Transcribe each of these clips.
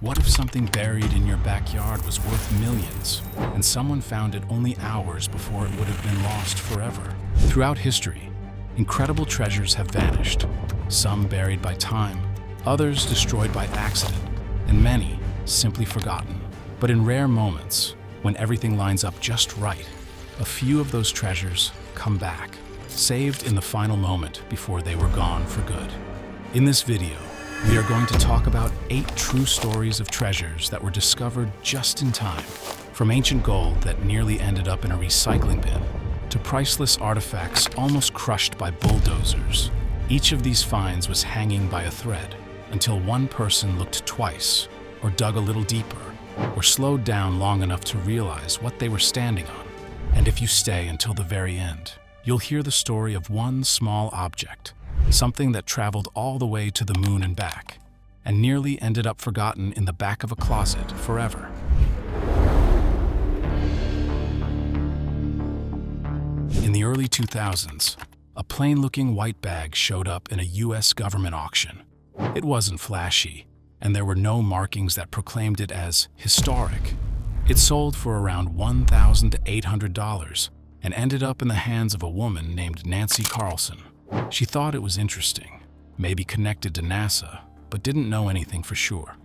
What if something buried in your backyard was worth millions, and someone found it only hours before it would have been lost forever? Throughout history, incredible treasures have vanished, some buried by time, others destroyed by accident, and many simply forgotten. But in rare moments, when everything lines up just right, a few of those treasures come back, saved in the final moment before they were gone for good. In this video, we are going to talk about 8 true stories of treasures that were discovered just in time, from ancient gold that nearly ended up in a recycling bin, to priceless artifacts almost crushed by bulldozers. Each of these finds was hanging by a thread, until one person looked twice, or dug a little deeper, or slowed down long enough to realize what they were standing on. And if you stay until the very end, you'll hear the story of one small object, something that traveled all the way to the moon and back, and nearly ended up forgotten in the back of a closet forever. In the early 2000s, a plain-looking white bag showed up in a US government auction. It wasn't flashy, and there were no markings that proclaimed it as historic. It sold for around $1,800 and ended up in the hands of a woman named Nancy Carlson. She thought it was interesting, maybe connected to NASA, but didn't know anything for sure.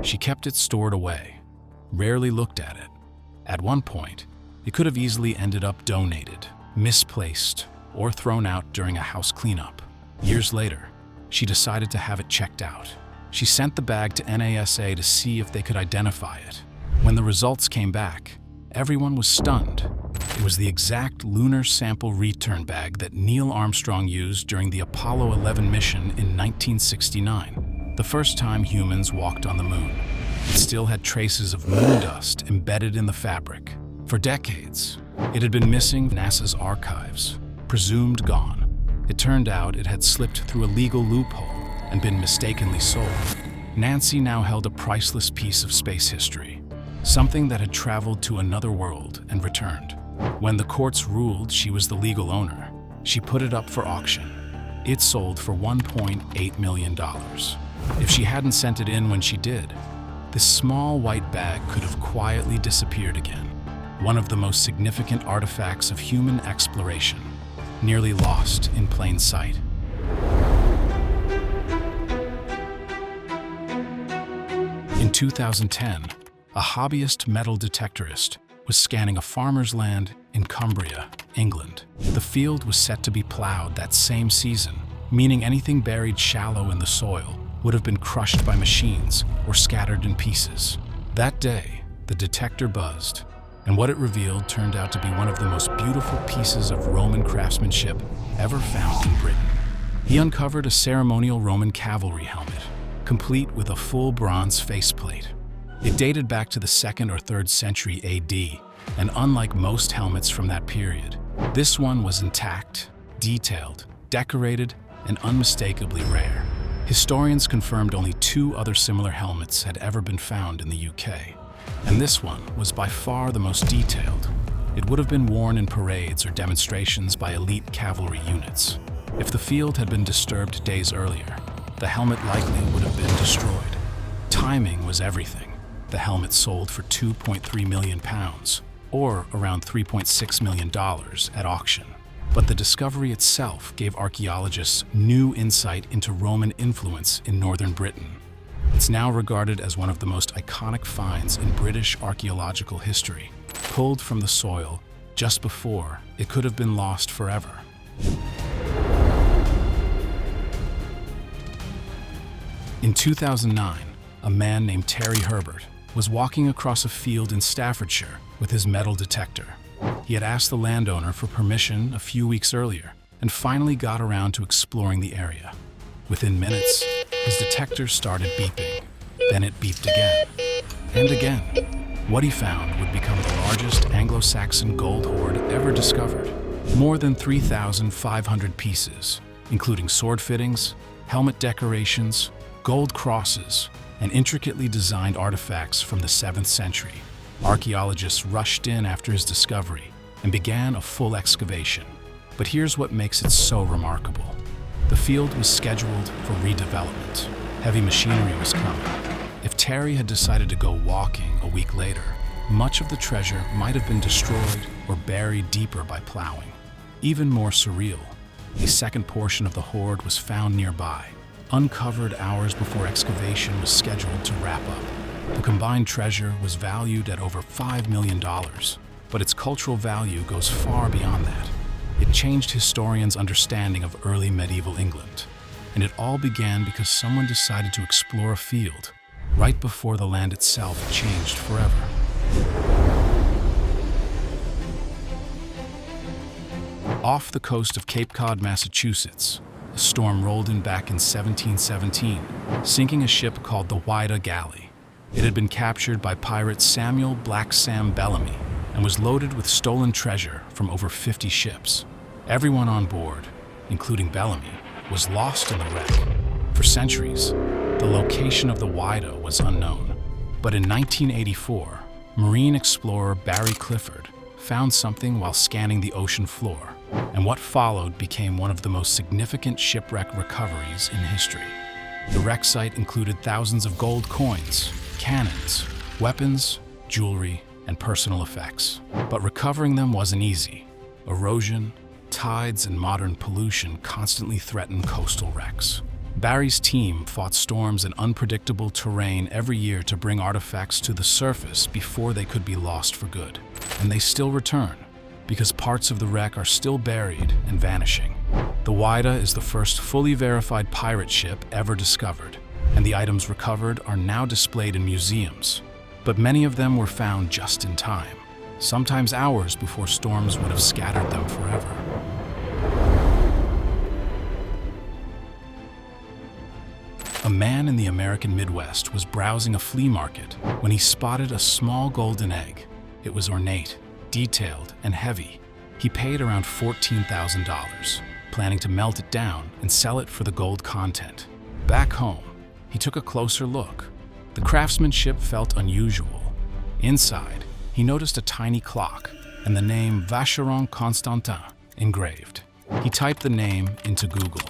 She kept it stored away, rarely looked at it. At one point, it could have easily ended up donated, misplaced, or thrown out during a house cleanup. Years later, she decided to have it checked out. She sent the bag to NASA to see if they could identify it. When the results came back, everyone was stunned. It was the exact lunar sample return bag that Neil Armstrong used during the Apollo 11 mission in 1969, the first time humans walked on the moon. It still had traces of moon dust embedded in the fabric. For decades, it had been missing from NASA's archives, presumed gone. It turned out it had slipped through a legal loophole and been mistakenly sold. Nancy now held a priceless piece of space history, something that had traveled to another world and returned. When the courts ruled she was the legal owner, she put it up for auction. It sold for $1.8 million. If she hadn't sent it in when she did, this small white bag could have quietly disappeared again. One of the most significant artifacts of human exploration, nearly lost in plain sight. In 2010, a hobbyist metal detectorist was scanning a farmer's land in Cumbria, England. The field was set to be plowed that same season, meaning anything buried shallow in the soil would have been crushed by machines or scattered in pieces. That day, the detector buzzed, and what it revealed turned out to be one of the most beautiful pieces of Roman craftsmanship ever found in Britain. He uncovered a ceremonial Roman cavalry helmet, complete with a full bronze faceplate. It dated back to the 2nd or 3rd century AD, and unlike most helmets from that period, this one was intact, detailed, decorated, and unmistakably rare. Historians confirmed only 2 other similar helmets had ever been found in the UK, and this one was by far the most detailed. It would have been worn in parades or demonstrations by elite cavalry units. If the field had been disturbed days earlier, the helmet likely would have been destroyed. Timing was everything. The helmet sold for £2.3 million, or around $3.6 million at auction. But the discovery itself gave archaeologists new insight into Roman influence in northern Britain. It's now regarded as one of the most iconic finds in British archaeological history, pulled from the soil just before it could have been lost forever. In 2009, a man named Terry Herbert was walking across a field in Staffordshire with his metal detector. He had asked the landowner for permission a few weeks earlier and finally got around to exploring the area. Within minutes, his detector started beeping. Then it beeped again and again. What he found would become the largest Anglo-Saxon gold hoard ever discovered. More than 3,500 pieces, including sword fittings, helmet decorations, gold crosses, and intricately designed artifacts from the 7th century. Archaeologists rushed in after his discovery and began a full excavation. But here's what makes it so remarkable. The field was scheduled for redevelopment. Heavy machinery was coming, If Terry had decided to go walking a week later, much of the treasure might have been destroyed or buried deeper by plowing. Even more surreal, a second portion of the hoard was found nearby, uncovered hours before excavation was scheduled to wrap up. The combined treasure was valued at over $5 million, but its cultural value goes far beyond that. It changed historians' understanding of early medieval England, and it all began because someone decided to explore a field right before the land itself changed forever. Off the coast of Cape Cod, Massachusetts, a storm rolled in back in 1717, sinking a ship called the Whydah Gally. It had been captured by pirate Samuel Black Sam Bellamy and was loaded with stolen treasure from over 50 ships. Everyone on board, including Bellamy, was lost in the wreck. For centuries, the location of the Whydah was unknown. But in 1984, marine explorer Barry Clifford found something while scanning the ocean floor, and what followed became one of the most significant shipwreck recoveries in history. The wreck site included thousands of gold coins, cannons, weapons, jewelry, and personal effects. But recovering them wasn't easy. Erosion, tides, and modern pollution constantly threatened coastal wrecks. Barry's team fought storms and unpredictable terrain every year to bring artifacts to the surface before they could be lost for good. And they still return, because parts of the wreck are still buried and vanishing. The Whydah is the first fully verified pirate ship ever discovered, and the items recovered are now displayed in museums. But many of them were found just in time, sometimes hours before storms would have scattered them forever. A man in the American Midwest was browsing a flea market when he spotted a small golden egg. It was ornate, detailed, and heavy. He paid around $14,000, planning to melt it down and sell it for the gold content. Back home, he took a closer look. The craftsmanship felt unusual. Inside, he noticed a tiny clock and the name Vacheron Constantin engraved. He typed the name into Google.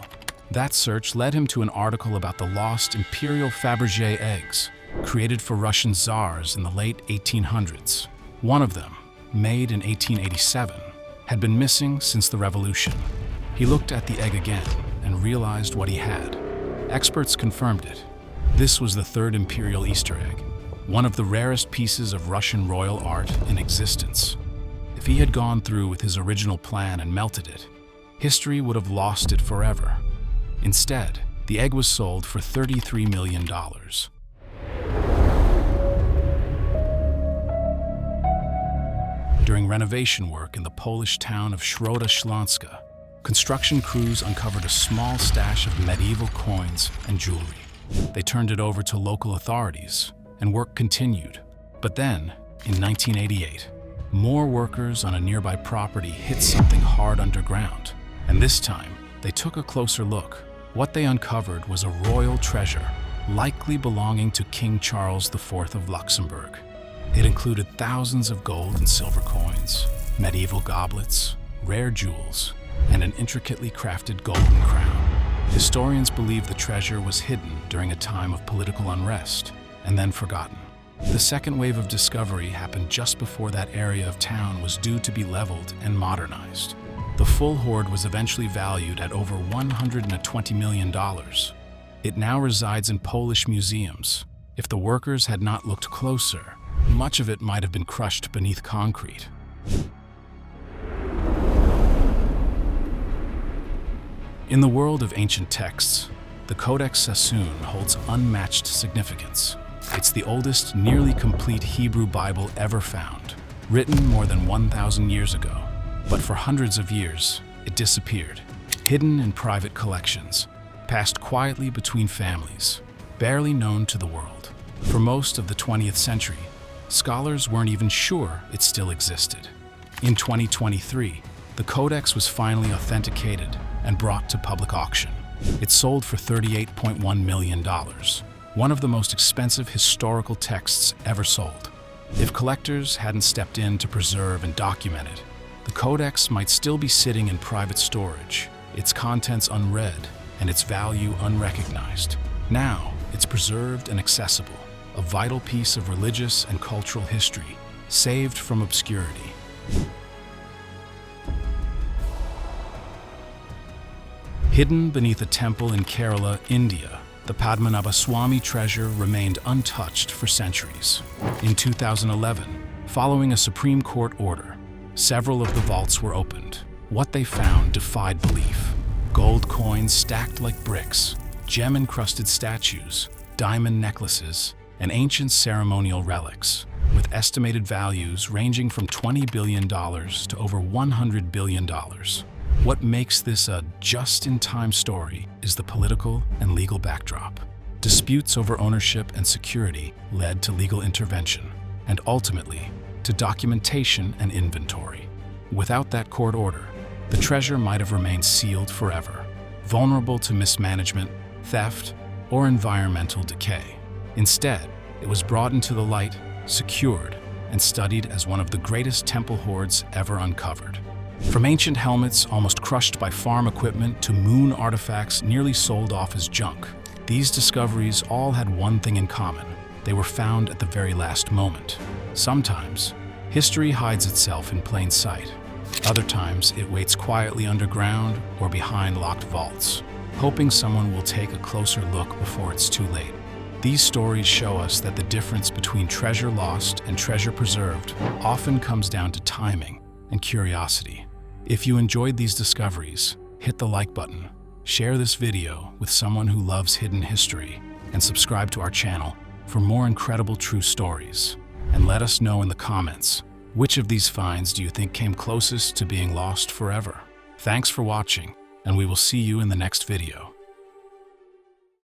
That search led him to an article about the lost imperial Fabergé eggs, created for Russian czars in the late 1800s. One of them, made in 1887, had been missing since the Revolution. He looked at the egg again and realized what he had. Experts confirmed it. This was the third imperial Easter egg, one of the rarest pieces of Russian royal art in existence. If he had gone through with his original plan and melted it, history would have lost it forever. Instead, the egg was sold for $33 million. During renovation work in the Polish town of Sroda, construction crews uncovered a small stash of medieval coins and jewelry. They turned it over to local authorities, and work continued. But then, in 1988, more workers on a nearby property hit something hard underground, and this time, they took a closer look. What they uncovered was a royal treasure, likely belonging to King Charles IV of Luxembourg. It included thousands of gold and silver coins, medieval goblets, rare jewels, and an intricately crafted golden crown. Historians believe the treasure was hidden during a time of political unrest and then forgotten. The second wave of discovery happened just before that area of town was due to be leveled and modernized. The full hoard was eventually valued at over $120 million. It now resides in Polish museums. If the workers had not looked closer, much of it might have been crushed beneath concrete. In the world of ancient texts, the Codex Sassoon holds unmatched significance. It's the oldest, nearly complete Hebrew Bible ever found, written more than 1,000 years ago. But for hundreds of years, it disappeared, hidden in private collections, passed quietly between families, barely known to the world. For most of the 20th century, scholars weren't even sure it still existed. In 2023, the Codex was finally authenticated and brought to public auction. It sold for $38.1 million, one of the most expensive historical texts ever sold. If collectors hadn't stepped in to preserve and document it, the Codex might still be sitting in private storage, its contents unread and its value unrecognized. Now, it's preserved and accessible, a vital piece of religious and cultural history, saved from obscurity. Hidden beneath a temple in Kerala, India, the Padmanabhaswamy treasure remained untouched for centuries. In 2011, following a Supreme Court order, several of the vaults were opened. What they found defied belief. Gold coins stacked like bricks, gem-encrusted statues, diamond necklaces, and ancient ceremonial relics, with estimated values ranging from $20 billion to over $100 billion. What makes this a just-in-time story is the political and legal backdrop. Disputes over ownership and security led to legal intervention, and ultimately, to documentation and inventory. Without that court order, the treasure might have remained sealed forever, vulnerable to mismanagement, theft, or environmental decay. Instead, it was brought into the light, secured, and studied as one of the greatest temple hoards ever uncovered. From ancient helmets almost crushed by farm equipment to moon artifacts nearly sold off as junk, these discoveries all had one thing in common. They were found at the very last moment. Sometimes, history hides itself in plain sight. Other times, it waits quietly underground or behind locked vaults, hoping someone will take a closer look before it's too late. These stories show us that the difference between treasure lost and treasure preserved often comes down to timing and curiosity. If you enjoyed these discoveries, hit the like button, share this video with someone who loves hidden history, and subscribe to our channel for more incredible true stories. And let us know in the comments, which of these finds do you think came closest to being lost forever? Thanks for watching, and we will see you in the next video.